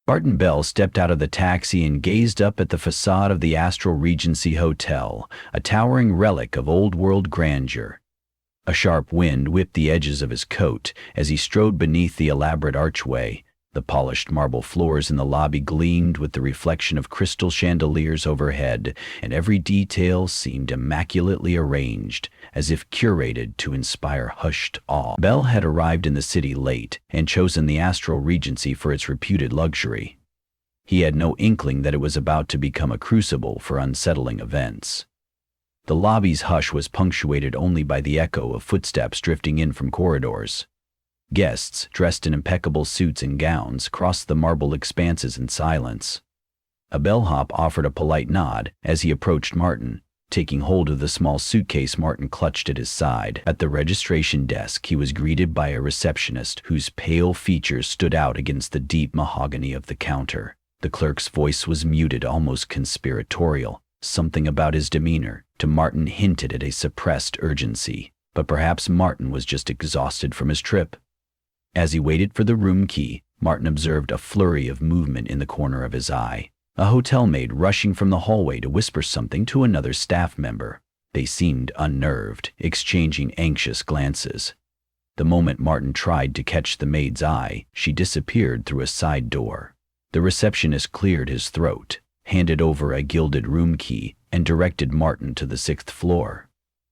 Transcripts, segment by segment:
Barton Bell stepped out of the taxi and gazed up at the facade of the Astral Regency Hotel, a towering relic of old-world grandeur. A sharp wind whipped the edges of his coat as he strode beneath the elaborate archway. The polished marble floors in the lobby gleamed with the reflection of crystal chandeliers overhead, and every detail seemed immaculately arranged, as if curated to inspire hushed awe. Bell had arrived in the city late and chosen the Astral Regency for its reputed luxury. He had no inkling that it was about to become a crucible for unsettling events. The lobby's hush was punctuated only by the echo of footsteps drifting in from corridors. Guests, dressed in impeccable suits and gowns, crossed the marble expanses in silence. A bellhop offered a polite nod as he approached Martin, taking hold of the small suitcase Martin clutched at his side. At the registration desk, he was greeted by a receptionist whose pale features stood out against the deep mahogany of the counter. The clerk's voice was muted, almost conspiratorial. Something about his demeanor, to Martin, hinted at a suppressed urgency, but perhaps Martin was just exhausted from his trip. As he waited for the room key, Martin observed a flurry of movement in the corner of his eye. A hotel maid rushing from the hallway to whisper something to another staff member. They seemed unnerved, exchanging anxious glances. The moment Martin tried to catch the maid's eye, she disappeared through a side door. The receptionist cleared his throat, handed over a gilded room key, and directed Martin to the 6th floor.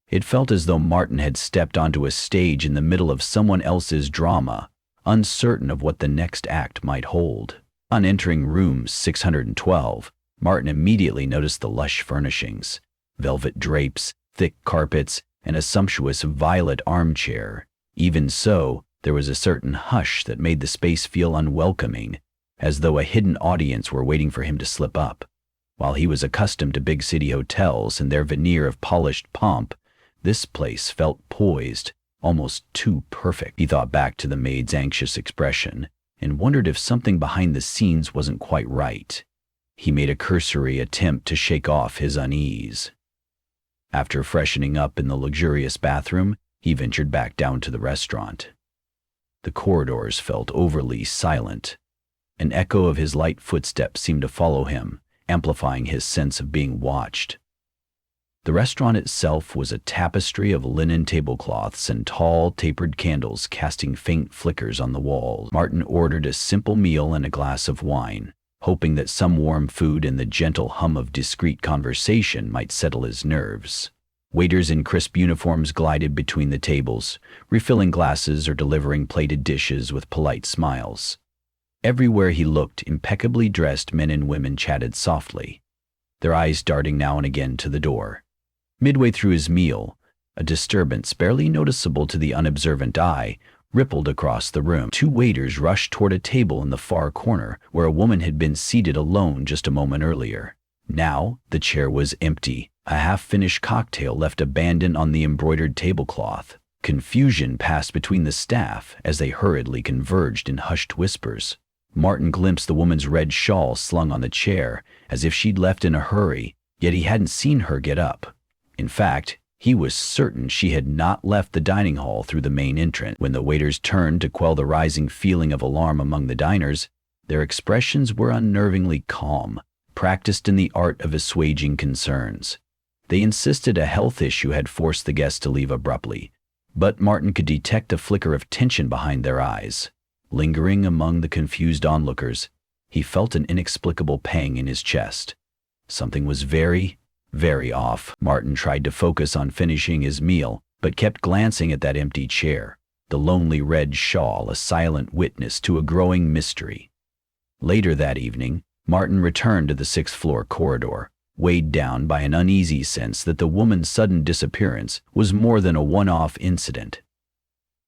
It felt as though Martin had stepped onto a stage in the middle of someone else's drama, uncertain of what the next act might hold. On entering room 612, Martin immediately noticed the lush furnishings, velvet drapes, thick carpets, and a sumptuous violet armchair. Even so, there was a certain hush that made the space feel unwelcoming, as though a hidden audience were waiting for him to slip up. While he was accustomed to big city hotels and their veneer of polished pomp, this place felt poised, almost too perfect. He thought back to the maid's anxious expression and wondered if something behind the scenes wasn't quite right. He made a cursory attempt to shake off his unease. After freshening up in the luxurious bathroom, he ventured back down to the restaurant. The corridors felt overly silent. An echo of his light footsteps seemed to follow him, amplifying his sense of being watched. The restaurant itself was a tapestry of linen tablecloths and tall, tapered candles casting faint flickers on the walls. Martin ordered a simple meal and a glass of wine, hoping that some warm food and the gentle hum of discreet conversation might settle his nerves. Waiters in crisp uniforms glided between the tables, refilling glasses or delivering plated dishes with polite smiles. Everywhere he looked, impeccably dressed men and women chatted softly, their eyes darting now and again to the door. Midway through his meal, a disturbance barely noticeable to the unobservant eye rippled across the room. Two waiters rushed toward a table in the far corner where a woman had been seated alone just a moment earlier. Now, the chair was empty, a half-finished cocktail left abandoned on the embroidered tablecloth. Confusion passed between the staff as they hurriedly converged in hushed whispers. Martin glimpsed the woman's red shawl slung on the chair, as if she'd left in a hurry, yet he hadn't seen her get up. In fact, he was certain she had not left the dining hall through the main entrance. When the waiters turned to quell the rising feeling of alarm among the diners, their expressions were unnervingly calm, practiced in the art of assuaging concerns. They insisted a health issue had forced the guests to leave abruptly, but Martin could detect a flicker of tension behind their eyes. Lingering among the confused onlookers, he felt an inexplicable pang in his chest. Something was very off. Martin tried to focus on finishing his meal, but kept glancing at that empty chair, the lonely red shawl a silent witness to a growing mystery. Later that evening, Martin returned to the 6th-floor corridor, weighed down by an uneasy sense that the woman's sudden disappearance was more than a one-off incident.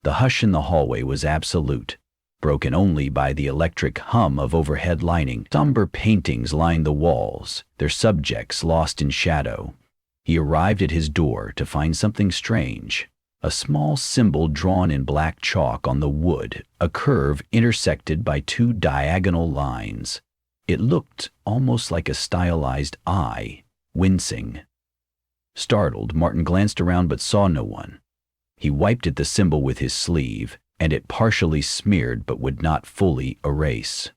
The hush in the hallway was absolute, broken only by the electric hum of overhead lighting. Somber paintings lined the walls, their subjects lost in shadow. He arrived at his door to find something strange. A small symbol drawn in black chalk on the wood, a curve intersected by two diagonal lines. It looked almost like a stylized eye, wincing. Startled, Martin glanced around but saw no one. He wiped at the symbol with his sleeve, and it partially smeared but would not fully erase.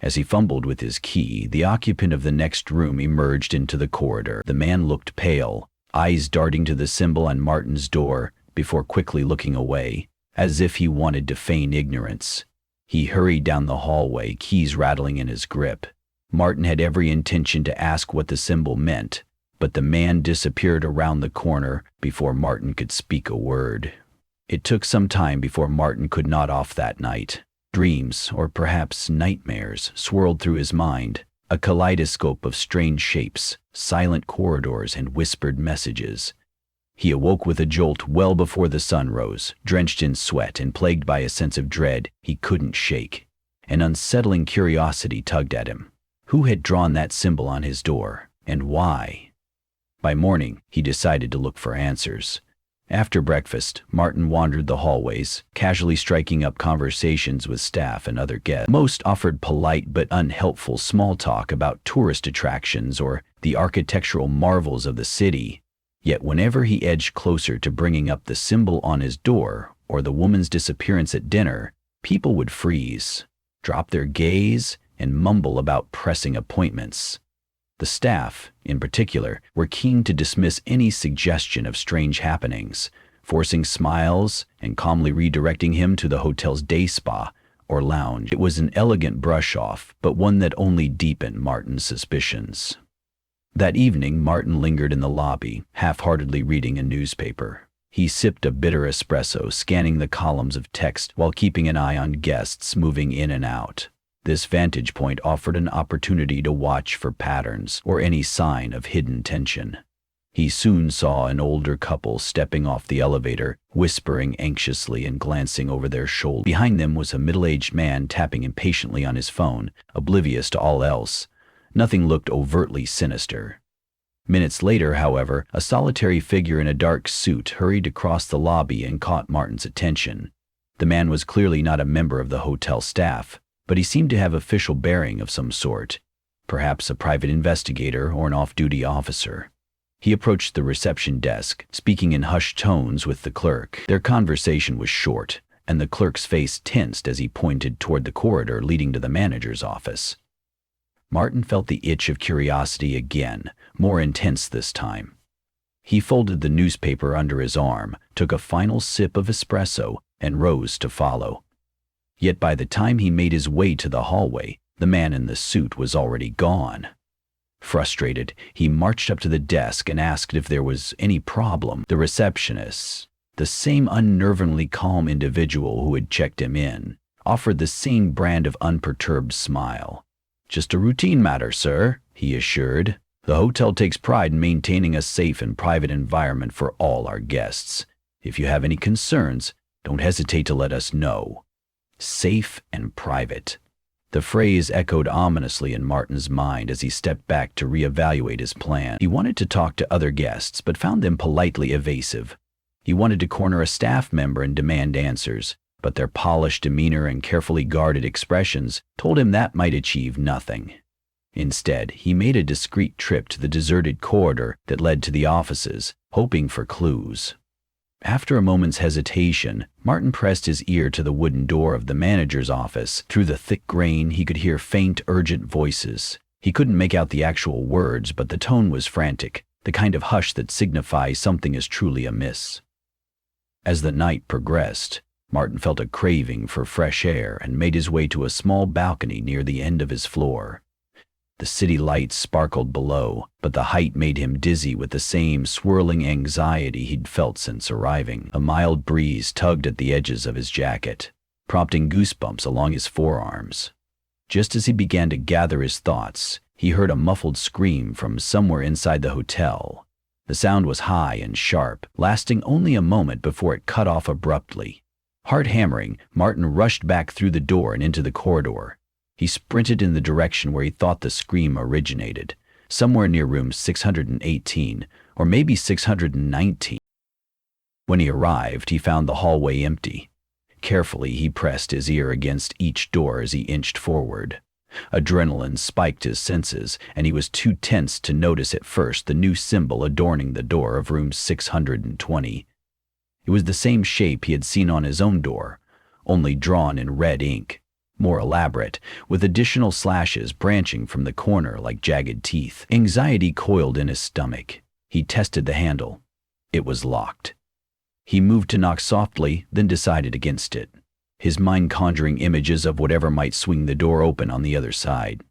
As he fumbled with his key, the occupant of the next room emerged into the corridor. The man looked pale, eyes darting to the symbol on Martin's door before quickly looking away, as if he wanted to feign ignorance. He hurried down the hallway, keys rattling in his grip. Martin had every intention to ask what the symbol meant, but the man disappeared around the corner before Martin could speak a word. It took some time before Martin could nod off that night. Dreams, or perhaps nightmares, swirled through his mind, a kaleidoscope of strange shapes, silent corridors, and whispered messages. He awoke with a jolt well before the sun rose, drenched in sweat and plagued by a sense of dread he couldn't shake. An unsettling curiosity tugged at him. Who had drawn that symbol on his door, and why? By morning, he decided to look for answers. After breakfast, Martin wandered the hallways, casually striking up conversations with staff and other guests. Most offered polite but unhelpful small talk about tourist attractions or the architectural marvels of the city. Yet whenever he edged closer to bringing up the symbol on his door or the woman's disappearance at dinner, people would freeze, drop their gaze, and mumble about pressing appointments. The staff, in particular, were keen to dismiss any suggestion of strange happenings, forcing smiles and calmly redirecting him to the hotel's day spa or lounge. It was an elegant brush-off, but one that only deepened Martin's suspicions. That evening, Martin lingered in the lobby, half-heartedly reading a newspaper. He sipped a bitter espresso, scanning the columns of text while keeping an eye on guests moving in and out. This vantage point offered an opportunity to watch for patterns or any sign of hidden tension. He soon saw an older couple stepping off the elevator, whispering anxiously and glancing over their shoulder. Behind them was a middle-aged man tapping impatiently on his phone, oblivious to all else. Nothing looked overtly sinister. Minutes later, however, a solitary figure in a dark suit hurried across the lobby and caught Martin's attention. The man was clearly not a member of the hotel staff, but he seemed to have official bearing of some sort, perhaps a private investigator or an off-duty officer. He approached the reception desk, speaking in hushed tones with the clerk. Their conversation was short, and the clerk's face tensed as he pointed toward the corridor leading to the manager's office. Martin felt the itch of curiosity again, more intense this time. He folded the newspaper under his arm, took a final sip of espresso, and rose to follow. Yet by the time he made his way to the hallway, the man in the suit was already gone. Frustrated, he marched up to the desk and asked if there was any problem. The receptionist, the same unnervingly calm individual who had checked him in, offered the same brand of unperturbed smile. "Just a routine matter, sir," he assured. "The hotel takes pride in maintaining a safe and private environment for all our guests. If you have any concerns, don't hesitate to let us know." Safe and private. The phrase echoed ominously in Martin's mind as he stepped back to reevaluate his plan. He wanted to talk to other guests, but found them politely evasive. He wanted to corner a staff member and demand answers, but their polished demeanor and carefully guarded expressions told him that might achieve nothing. Instead, he made a discreet trip to the deserted corridor that led to the offices, hoping for clues. After a moment's hesitation, Martin pressed his ear to the wooden door of the manager's office. Through the thick grain, he could hear faint, urgent voices. He couldn't make out the actual words, but the tone was frantic, the kind of hush that signifies something is truly amiss. As the night progressed, Martin felt a craving for fresh air and made his way to a small balcony near the end of his floor. The city lights sparkled below, but the height made him dizzy with the same swirling anxiety he'd felt since arriving. A mild breeze tugged at the edges of his jacket, prompting goosebumps along his forearms. Just as he began to gather his thoughts, he heard a muffled scream from somewhere inside the hotel. The sound was high and sharp, lasting only a moment before it cut off abruptly. Heart hammering, Martin rushed back through the door and into the corridor. He sprinted in the direction where he thought the scream originated, somewhere near room 618, or maybe 619. When he arrived, he found the hallway empty. Carefully, he pressed his ear against each door as he inched forward. Adrenaline spiked his senses, and he was too tense to notice at first the new symbol adorning the door of room 620. It was the same shape he had seen on his own door, only drawn in red ink. more elaborate, with additional slashes branching from the corner like jagged teeth. Anxiety coiled in his stomach. He tested the handle. It was locked. He moved to knock softly, then decided against it, his mind conjuring images of whatever might swing the door open on the other side.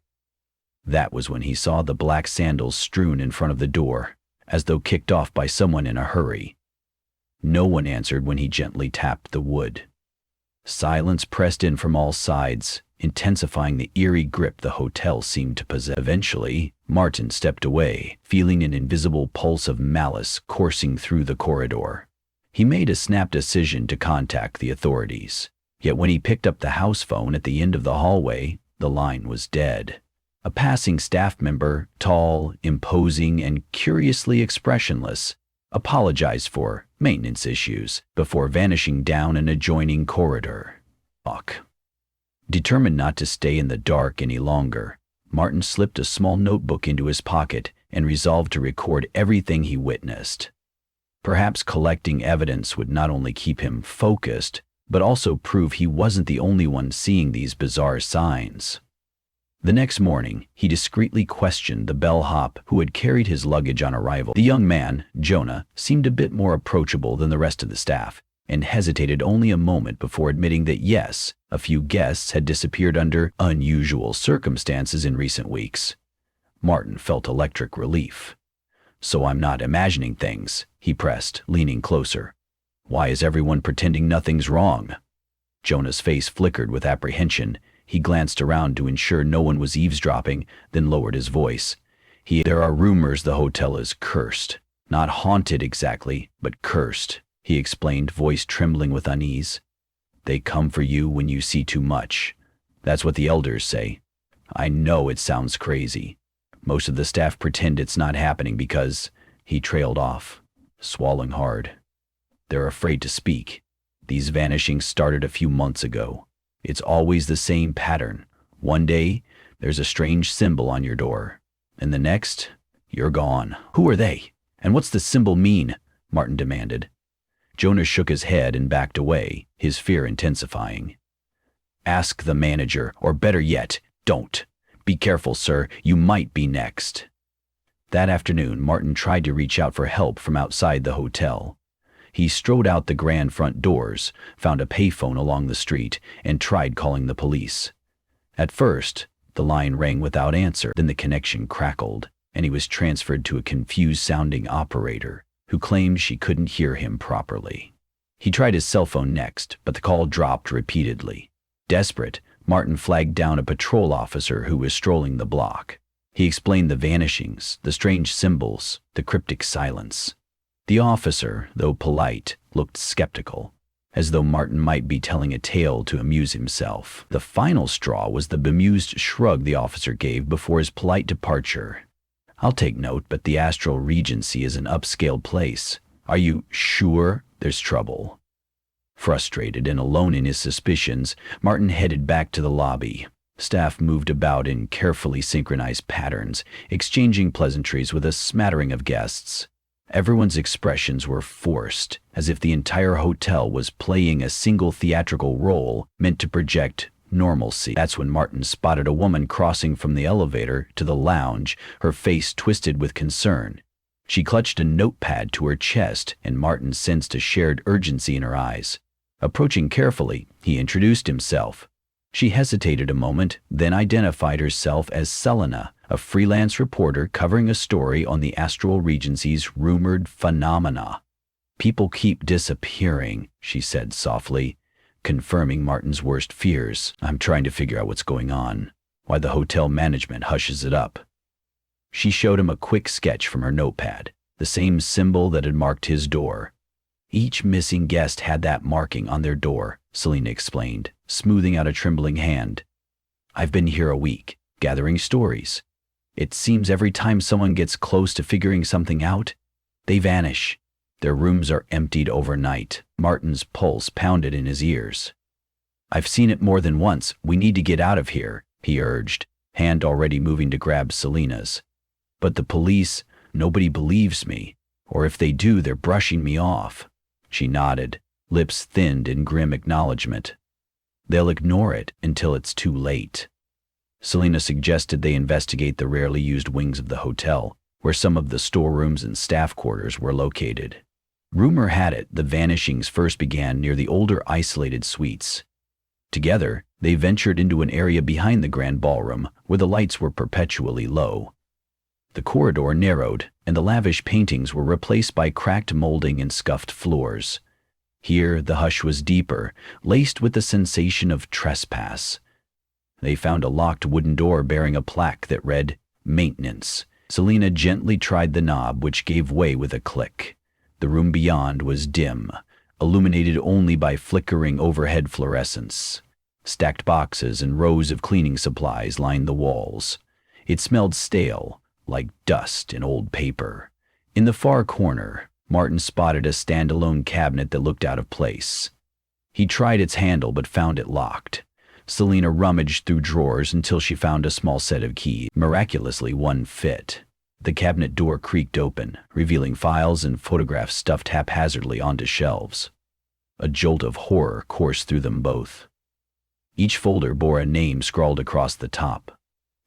That was when he saw the black sandals strewn in front of the door, as though kicked off by someone in a hurry. No one answered when he gently tapped the wood. Silence pressed in from all sides, intensifying the eerie grip the hotel seemed to possess. Eventually, Martin stepped away, feeling an invisible pulse of malice coursing through the corridor. He made a snap decision to contact the authorities. Yet when he picked up the house phone at the end of the hallway, the line was dead. A passing staff member, tall, imposing, and curiously expressionless, apologized for maintenance issues before vanishing down an adjoining corridor. Determined not to stay in the dark any longer, Martin slipped a small notebook into his pocket and resolved to record everything he witnessed. Perhaps collecting evidence would not only keep him focused, but also prove he wasn't the only one seeing these bizarre signs. The next morning, he discreetly questioned the bellhop who had carried his luggage on arrival. The young man, Jonah, seemed a bit more approachable than the rest of the staff, and hesitated only a moment before admitting that yes, a few guests had disappeared under unusual circumstances in recent weeks. Martin felt electric relief. "So I'm not imagining things," he pressed, leaning closer. "Why is everyone pretending nothing's wrong?" Jonah's face flickered with apprehension. He glanced around to ensure no one was eavesdropping, then lowered his voice. "There are rumors the hotel is cursed. Not haunted exactly, but cursed," he explained, voice trembling with unease. "They come for you when you see too much. That's what the elders say. I know it sounds crazy. Most of the staff pretend it's not happening because," he trailed off, swallowing hard. "They're afraid to speak. These vanishings started a few months ago. It's always the same pattern. One day, there's a strange symbol on your door, and the next, you're gone." "Who are they? And what's the symbol mean?" Martin demanded. Jonah shook his head and backed away, his fear intensifying. "Ask the manager, or better yet, don't. Be careful, sir, you might be next." That afternoon, Martin tried to reach out for help from outside the hotel. He strode out the grand front doors, found a payphone along the street, and tried calling the police. At first, the line rang without answer, then the connection crackled, and he was transferred to a confused-sounding operator who claimed she couldn't hear him properly. He tried his cell phone next, but the call dropped repeatedly. Desperate, Martin flagged down a patrol officer who was strolling the block. He explained the vanishings, the strange symbols, the cryptic silence. The officer, though polite, looked skeptical, as though Martin might be telling a tale to amuse himself. The final straw was the bemused shrug the officer gave before his polite departure. "I'll take note, but the Astral Regency is an upscale place. Are you sure there's trouble?" Frustrated and alone in his suspicions, Martin headed back to the lobby. Staff moved about in carefully synchronized patterns, exchanging pleasantries with a smattering of guests. Everyone's expressions were forced, as if the entire hotel was playing a single theatrical role meant to project normalcy. That's when Martin spotted a woman crossing from the elevator to the lounge, her face twisted with concern. She clutched a notepad to her chest, and Martin sensed a shared urgency in her eyes. Approaching carefully, he introduced himself. She hesitated a moment, then identified herself as Selena, a freelance reporter covering a story on the Astral Regency's rumored phenomena. "People keep disappearing," she said softly, confirming Martin's worst fears. "I'm trying to figure out what's going on, why the hotel management hushes it up." She showed him a quick sketch from her notepad, the same symbol that had marked his door. "Each missing guest had that marking on their door," Selena explained, smoothing out a trembling hand. "I've been here a week, gathering stories. It seems every time someone gets close to figuring something out, they vanish. Their rooms are emptied overnight." Martin's pulse pounded in his ears. "I've seen it more than once. We need to get out of here," he urged, hand already moving to grab Selena's. "But the police, nobody believes me. Or if they do, they're brushing me off." She nodded, lips thinned in grim acknowledgement. They'll ignore it until it's too late. Selina suggested they investigate the rarely used wings of the hotel, where some of the storerooms and staff quarters were located. Rumor had it the vanishings first began near the older isolated suites. Together, they ventured into an area behind the grand ballroom where the lights were perpetually low. The corridor narrowed, and the lavish paintings were replaced by cracked molding and scuffed floors. Here, the hush was deeper, laced with the sensation of trespass. They found a locked wooden door bearing a plaque that read, "Maintenance." Selina gently tried the knob, which gave way with a click. The room beyond was dim, illuminated only by flickering overhead fluorescence. Stacked boxes and rows of cleaning supplies lined the walls. It smelled stale, like dust and old paper. In the far corner, Martin spotted a standalone cabinet that looked out of place. He tried its handle but found it locked. Selina rummaged through drawers until she found a small set of keys. Miraculously, one fit. The cabinet door creaked open, revealing files and photographs stuffed haphazardly onto shelves. A jolt of horror coursed through them both. Each folder bore a name scrawled across the top.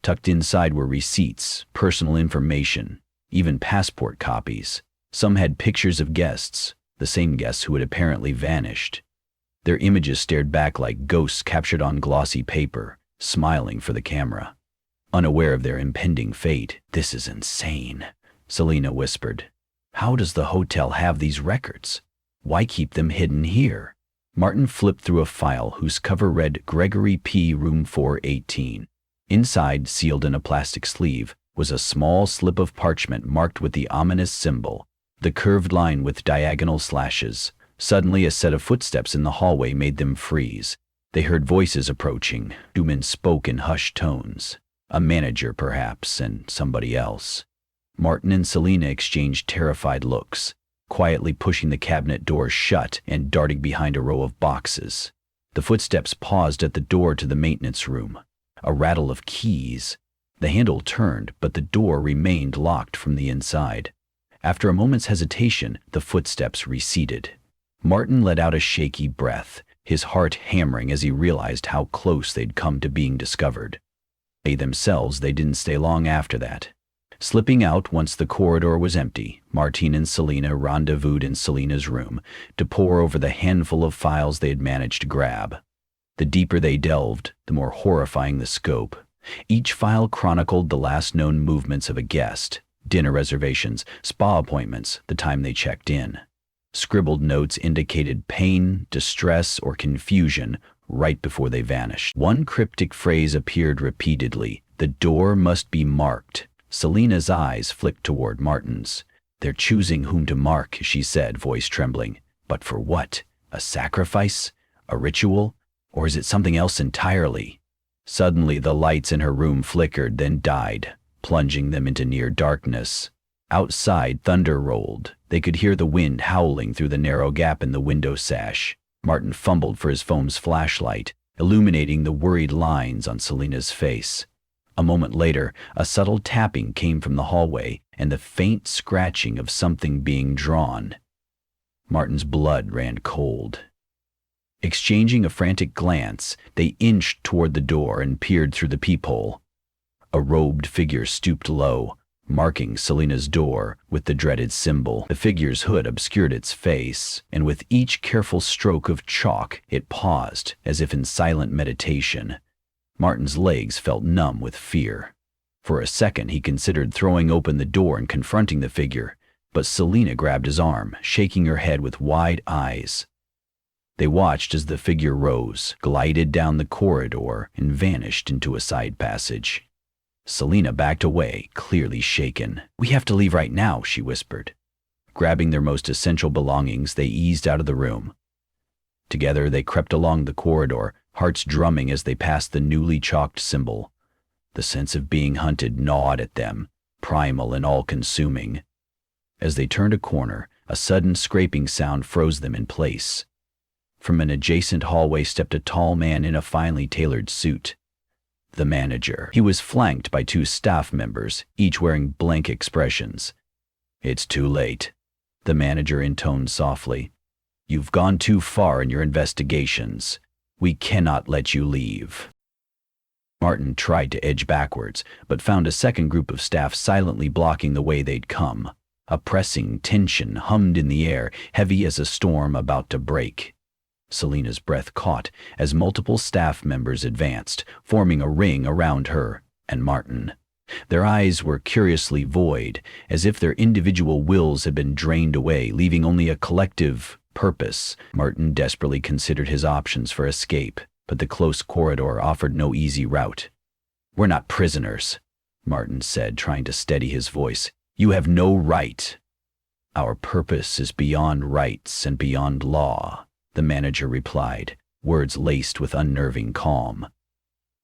Tucked inside were receipts, personal information, even passport copies. Some had pictures of guests, the same guests who had apparently vanished. Their images stared back like ghosts captured on glossy paper, smiling for the camera. Unaware of their impending fate, "This is insane," Selina whispered. "How does the hotel have these records? Why keep them hidden here?" Martin flipped through a file whose cover read Gregory P. Room 418. Inside, sealed in a plastic sleeve, was a small slip of parchment marked with the ominous symbol, the curved line with diagonal slashes. Suddenly, a set of footsteps in the hallway made them freeze. They heard voices approaching. Two men spoke in hushed tones. A manager, perhaps, and somebody else. Martin and Selina exchanged terrified looks, quietly pushing the cabinet door shut and darting behind a row of boxes. The footsteps paused at the door to the maintenance room. A rattle of keys. The handle turned, but the door remained locked from the inside. After a moment's hesitation, the footsteps receded. Martin let out a shaky breath, his heart hammering as he realized how close they'd come to being discovered. They didn't stay long after that. Slipping out once the corridor was empty, Martin and Selina rendezvoused in Selina's room to pore over the handful of files they had managed to grab. The deeper they delved, the more horrifying the scope. Each file chronicled the last known movements of a guest, dinner reservations, spa appointments, the time they checked in. Scribbled notes indicated pain, distress, or confusion right before they vanished. One cryptic phrase appeared repeatedly: "The door must be marked." Selina's eyes flicked toward Martin's. "They're choosing whom to mark," she said, voice trembling. "But for what? A sacrifice? A ritual? Or is it something else entirely?" Suddenly, the lights in her room flickered, then died, plunging them into near darkness. Outside, thunder rolled. They could hear the wind howling through the narrow gap in the window sash. Martin fumbled for his phone's flashlight, illuminating the worried lines on Selina's face. A moment later, a subtle tapping came from the hallway and the faint scratching of something being drawn. Martin's blood ran cold. Exchanging a frantic glance, they inched toward the door and peered through the peephole. A robed figure stooped low, marking Selina's door with the dreaded symbol. The figure's hood obscured its face, and with each careful stroke of chalk, it paused, as if in silent meditation. Martin's legs felt numb with fear. For a second, he considered throwing open the door and confronting the figure, but Selina grabbed his arm, shaking her head with wide eyes. They watched as the figure rose, glided down the corridor, and vanished into a side passage. Selina backed away, clearly shaken. "We have to leave right now," she whispered. Grabbing their most essential belongings, they eased out of the room. Together, they crept along the corridor, hearts drumming as they passed the newly chalked symbol. The sense of being hunted gnawed at them, primal and all-consuming. As they turned a corner, a sudden scraping sound froze them in place. From an adjacent hallway stepped a tall man in a finely tailored suit. The manager. He was flanked by two staff members, each wearing blank expressions. "It's too late," the manager intoned softly. "You've gone too far in your investigations. We cannot let you leave." Martin tried to edge backwards, but found a second group of staff silently blocking the way they'd come. A pressing tension hummed in the air, heavy as a storm about to break. Selena's breath caught as multiple staff members advanced, forming a ring around her and Martin. Their eyes were curiously void, as if their individual wills had been drained away, leaving only a collective purpose. Martin desperately considered his options for escape, but the close corridor offered no easy route. "We're not prisoners," Martin said, trying to steady his voice. "You have no right." "Our purpose is beyond rights and beyond law," the manager replied, words laced with unnerving calm.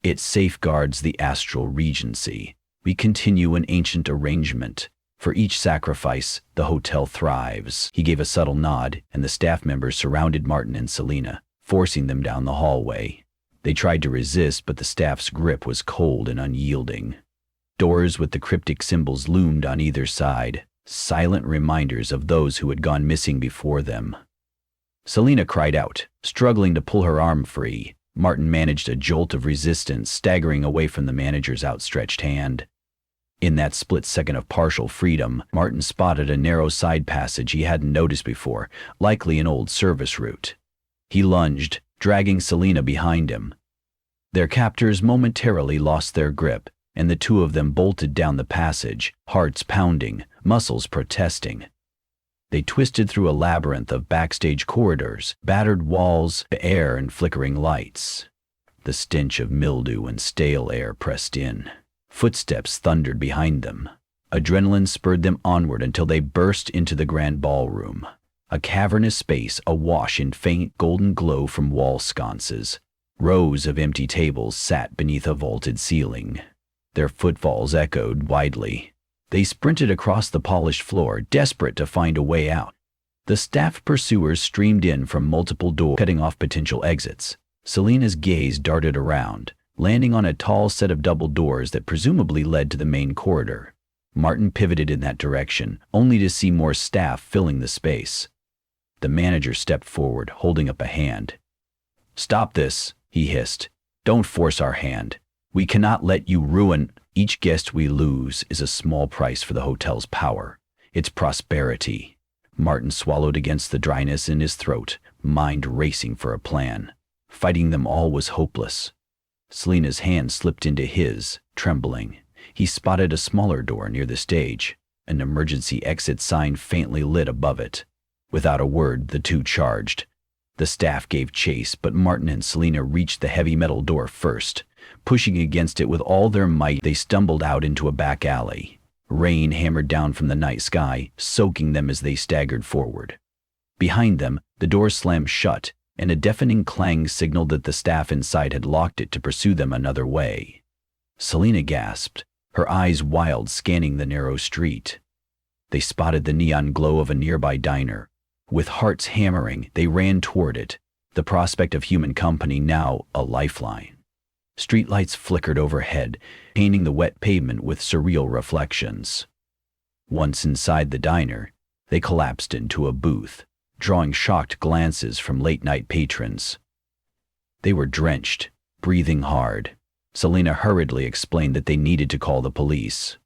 "It safeguards the astral regency. We continue an ancient arrangement. For each sacrifice, the hotel thrives." He gave a subtle nod, and the staff members surrounded Martin and Selena, forcing them down the hallway. They tried to resist, but the staff's grip was cold and unyielding. Doors with the cryptic symbols loomed on either side, silent reminders of those who had gone missing before them. Selena cried out, struggling to pull her arm free. Martin managed a jolt of resistance, staggering away from the manager's outstretched hand. In that split second of partial freedom, Martin spotted a narrow side passage he hadn't noticed before, likely an old service route. He lunged, dragging Selena behind him. Their captors momentarily lost their grip, and the two of them bolted down the passage, hearts pounding, muscles protesting. They twisted through a labyrinth of backstage corridors, battered walls, air and flickering lights. The stench of mildew and stale air pressed in. Footsteps thundered behind them. Adrenaline spurred them onward until they burst into the grand ballroom, a cavernous space awash in faint golden glow from wall sconces. Rows of empty tables sat beneath a vaulted ceiling. Their footfalls echoed widely. They sprinted across the polished floor, desperate to find a way out. The staff pursuers streamed in from multiple doors, cutting off potential exits. Selena's gaze darted around, landing on a tall set of double doors that presumably led to the main corridor. Martin pivoted in that direction, only to see more staff filling the space. The manager stepped forward, holding up a hand. "Stop this," he hissed. "Don't force our hand. We cannot let you ruin. Each guest we lose is a small price for the hotel's power, its prosperity." Martin swallowed against the dryness in his throat, mind racing for a plan. Fighting them all was hopeless. Selena's hand slipped into his, trembling. He spotted a smaller door near the stage, an emergency exit sign faintly lit above it. Without a word, the two charged. The staff gave chase, but Martin and Selena reached the heavy metal door first. Pushing against it with all their might, they stumbled out into a back alley. Rain hammered down from the night sky, soaking them as they staggered forward. Behind them, the door slammed shut, and a deafening clang signaled that the staff inside had locked it to pursue them another way. Selena gasped, her eyes wild, scanning the narrow street. They spotted the neon glow of a nearby diner. With hearts hammering, they ran toward it, the prospect of human company now a lifeline. Streetlights flickered overhead, painting the wet pavement with surreal reflections. Once inside the diner, they collapsed into a booth, drawing shocked glances from late-night patrons. They were drenched, breathing hard. Selena hurriedly explained that they needed to call the police.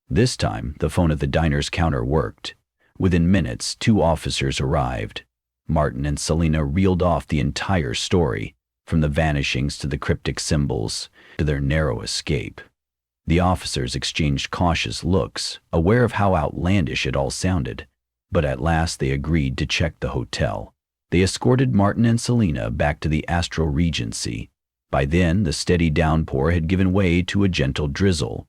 This time, the phone at the diner's counter worked. Within minutes, 2 officers arrived. Martin and Selena reeled off the entire story, from the vanishings to the cryptic symbols, to their narrow escape. The officers exchanged cautious looks, aware of how outlandish it all sounded, but at last they agreed to check the hotel. They escorted Martin and Selena back to the Astral Regency. By then, the steady downpour had given way to a gentle drizzle.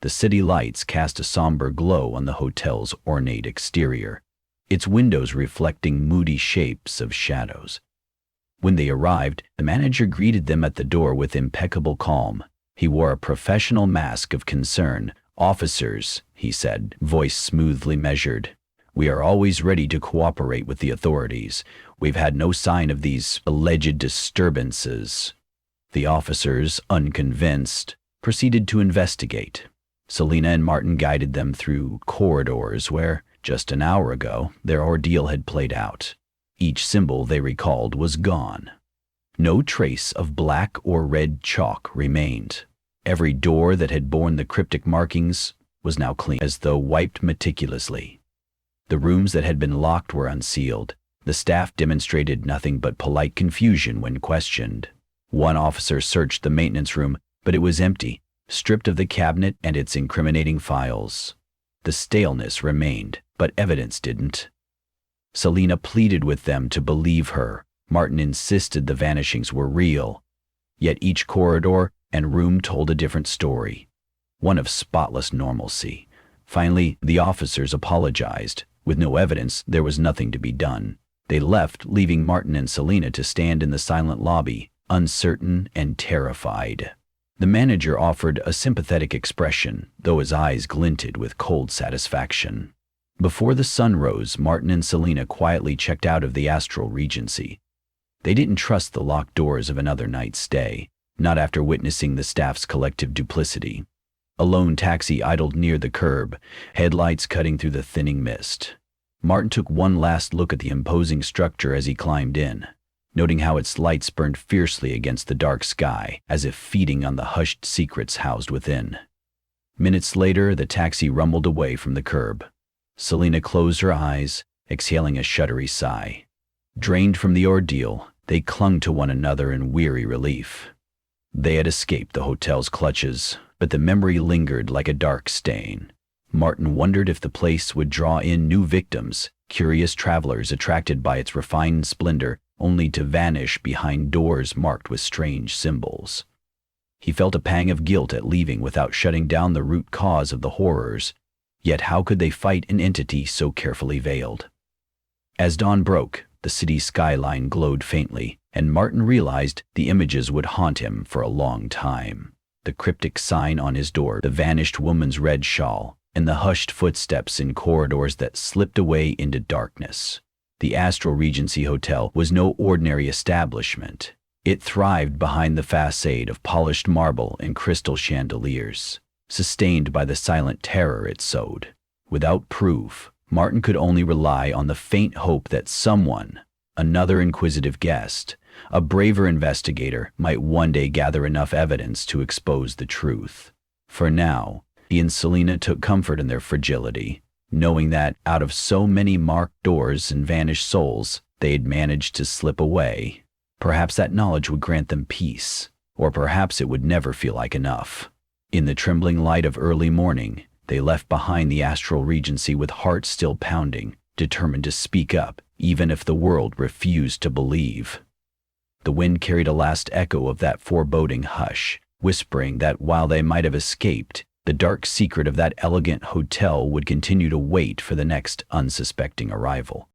The city lights cast a somber glow on the hotel's ornate exterior, its windows reflecting moody shapes of shadows. When they arrived, the manager greeted them at the door with impeccable calm. He wore a professional mask of concern. "Officers," he said, voice smoothly measured, "we are always ready to cooperate with the authorities. We've had no sign of these alleged disturbances." The officers, unconvinced, proceeded to investigate. Selena and Martin guided them through corridors where, just an hour ago, their ordeal had played out. Each symbol, they recalled, was gone. No trace of black or red chalk remained. Every door that had borne the cryptic markings was now clean, as though wiped meticulously. The rooms that had been locked were unsealed. The staff demonstrated nothing but polite confusion when questioned. One officer searched the maintenance room, but it was empty, stripped of the cabinet and its incriminating files. The staleness remained, but evidence didn't. Selina pleaded with them to believe her. Martin insisted the vanishings were real. Yet each corridor and room told a different story, one of spotless normalcy. Finally, the officers apologized. With no evidence, there was nothing to be done. They left, leaving Martin and Selina to stand in the silent lobby, uncertain and terrified. The manager offered a sympathetic expression, though his eyes glinted with cold satisfaction. Before the sun rose, Martin and Selina quietly checked out of the Astral Regency. They didn't trust the locked doors of another night's stay, not after witnessing the staff's collective duplicity. A lone taxi idled near the curb, headlights cutting through the thinning mist. Martin took one last look at the imposing structure as he climbed in, noting how its lights burned fiercely against the dark sky, as if feeding on the hushed secrets housed within. Minutes later, the taxi rumbled away from the curb. Selina closed her eyes, exhaling a shuddery sigh. Drained from the ordeal, they clung to one another in weary relief. They had escaped the hotel's clutches, but the memory lingered like a dark stain. Martin wondered if the place would draw in new victims, curious travelers attracted by its refined splendor, only to vanish behind doors marked with strange symbols. He felt a pang of guilt at leaving without shutting down the root cause of the horrors. Yet how could they fight an entity so carefully veiled? As dawn broke, the city's skyline glowed faintly, and Martin realized the images would haunt him for a long time. The cryptic sign on his door, the vanished woman's red shawl, and the hushed footsteps in corridors that slipped away into darkness. The Astral Regency Hotel was no ordinary establishment. It thrived behind the facade of polished marble and crystal chandeliers, sustained by the silent terror it sowed. Without proof, Martin could only rely on the faint hope that someone, another inquisitive guest, a braver investigator, might one day gather enough evidence to expose the truth. For now, he and Selina took comfort in their fragility, knowing that, out of so many marked doors and vanished souls, they had managed to slip away. Perhaps that knowledge would grant them peace, or perhaps it would never feel like enough. In the trembling light of early morning, they left behind the Astral Regency with hearts still pounding, determined to speak up, even if the world refused to believe. The wind carried a last echo of that foreboding hush, whispering that while they might have escaped, the dark secret of that elegant hotel would continue to wait for the next unsuspecting arrival.